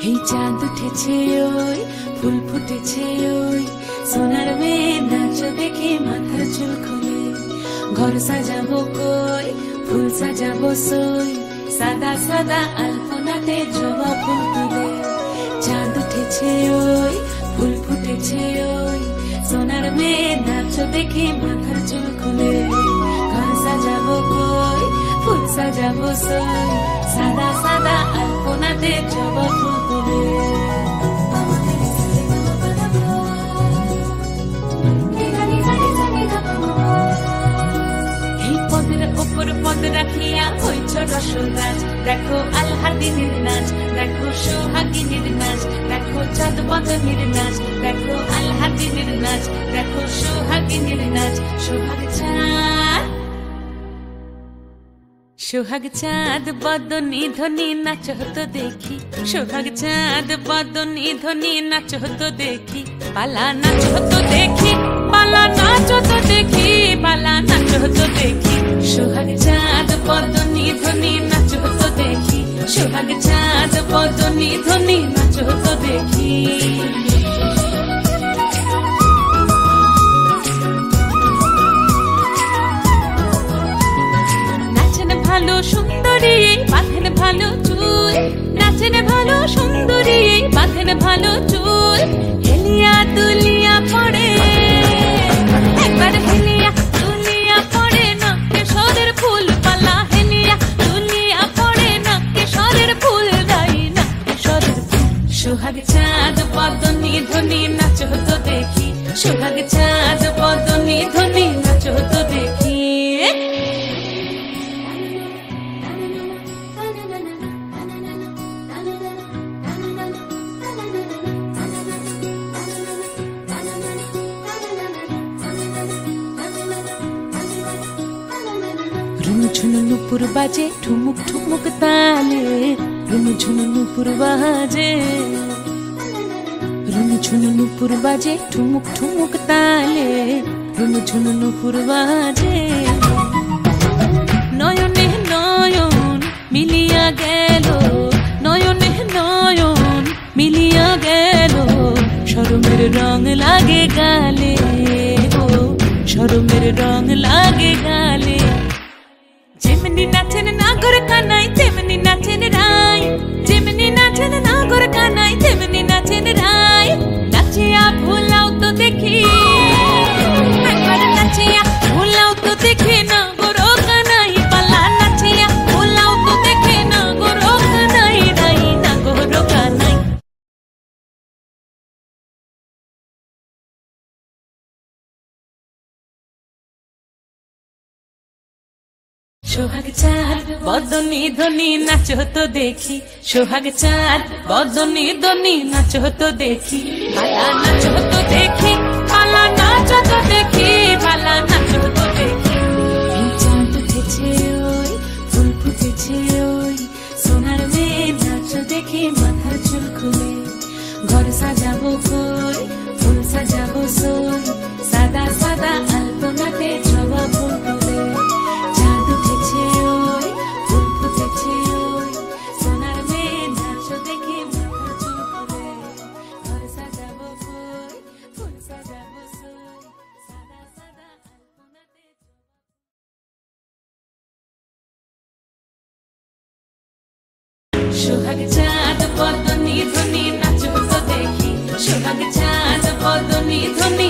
এই চাঁদ উঠেছে ওই ফুল ফুটেছে ওই সোনার মেয়ে নাচ দেখে মাথার চুল খুলে ঘর সাজাবো কই ফুল সাজাবো সই সাদা সাদা আলপনাতে জবা ফুল তুলে চাঁদ উঠেছে ওই ফুল ফুটেছে ওই সোনার মেয়ে নাচ দেখে মাথার চুল খুলে ঘর সাজাবো কই ফুল সাজাবো সই সাদা সাদা আলপনাতে জবা ফুল তুলে পদ রাখিয়া হইছ রসরাজ দেখো আলহাদিনীর নাচ দেখো সোহাগিনীর নাচ দেখো চাঁদ বদনীর নাচ দেখো আলহাদিনীর নাচ দেখো সোহাগিনীর নাচ সোহাগ চাঁদ বদনী ধ্বনি নাচ হতো দেখি সোহাগ চাঁদ বদনী ধ্বনি নাচ হতো দেখি পালা নাচ হতো দেখি পালা নাচ হতো দেখি পালা নাচ হতো দেখি সোহাগ চাঁদ বদনী ধ্বনি নাচ হতো দেখি সোহাগ চাঁদ বদনী ধ্বনি নাচ হতো দেখি ভালো সুন্দরী বাঁধেন ভালো চুল নাচেন ভালো সুন্দরী বাঁধেন ভালো চুল হেলিয়া দুলিয়া পড়ে একবার হেলিয়া দুলিয়া পড়ে না কেশরের ফুল পালা হেলিয়া দুলিয়া পড়ে না কেশরের ফুল দাই না কেশরের ফুল সোহাগ চাঁদ বদনী ধ্বনি নাচ হতো দেখি সোহাগ চাঁদ বদনী ধ্বনি নাচ হতো দেখি ঝুনু নুপুর বাজে ঠুমুক ঠুমুক তালে রুনু ঝুনু নুপুর বাজে রুনু ঝুনু নুপুর বাজে ঠুমুক ঠুমুক তালে রুনু ঝুনু নুপুর বাজে নয়নে নয়ন মিলিয়া গেল নয়নে নয়ন মিলিয়া গেল শরমের রং লাগে গালে ও শরমের রং লাগে গালে যেমনি নাচেন নাগর কানাই তেমনি নাচেন রাই যেমনি নাচেন নাগর কানাই তেমনি নাচেন রাই নাচিয়া ভুলাও তো দেখি একবার নাচিয়া ভুলাও তো দেখি নাগর কানাই পালা নাচিয়া ভুলাও তো দেখি নাগর কানাই রাই নাগর কানাই সোহাগ চাঁদ বদনী ধ্বনি নাচ হতো দেখি সোহাগ চাঁদ বদনী ধ্বনি নাচ হতো দেখি পালা নাচ হতো দেখি পালা নাচ হতো দেখি পালা নাচ হতো দেখি চাঁদ উঠেছে ওই ফুল ফুটেছে ওই সোনার মেয়ে নাচ দেখে মাথার চুল খুলে ঘর সাজাবো কই ফুল সাজাবো সই সাদা সাদা আলপনাতে জবা ফুল তুলে চাঁদ উঠেছে ওই ফুল ফুটেছে ওই সোনার মেয়ে নাচ দেখে মাথার চুল খুলে ঘর সাজাবো কই ফুল সাজাবো সই সাদা সাদা আলপনাতে সোহাগ চাঁদ বদনী ধ্বনি নাচ হতো দেখি সোহাগ চাঁদ বদনী ধ্বনি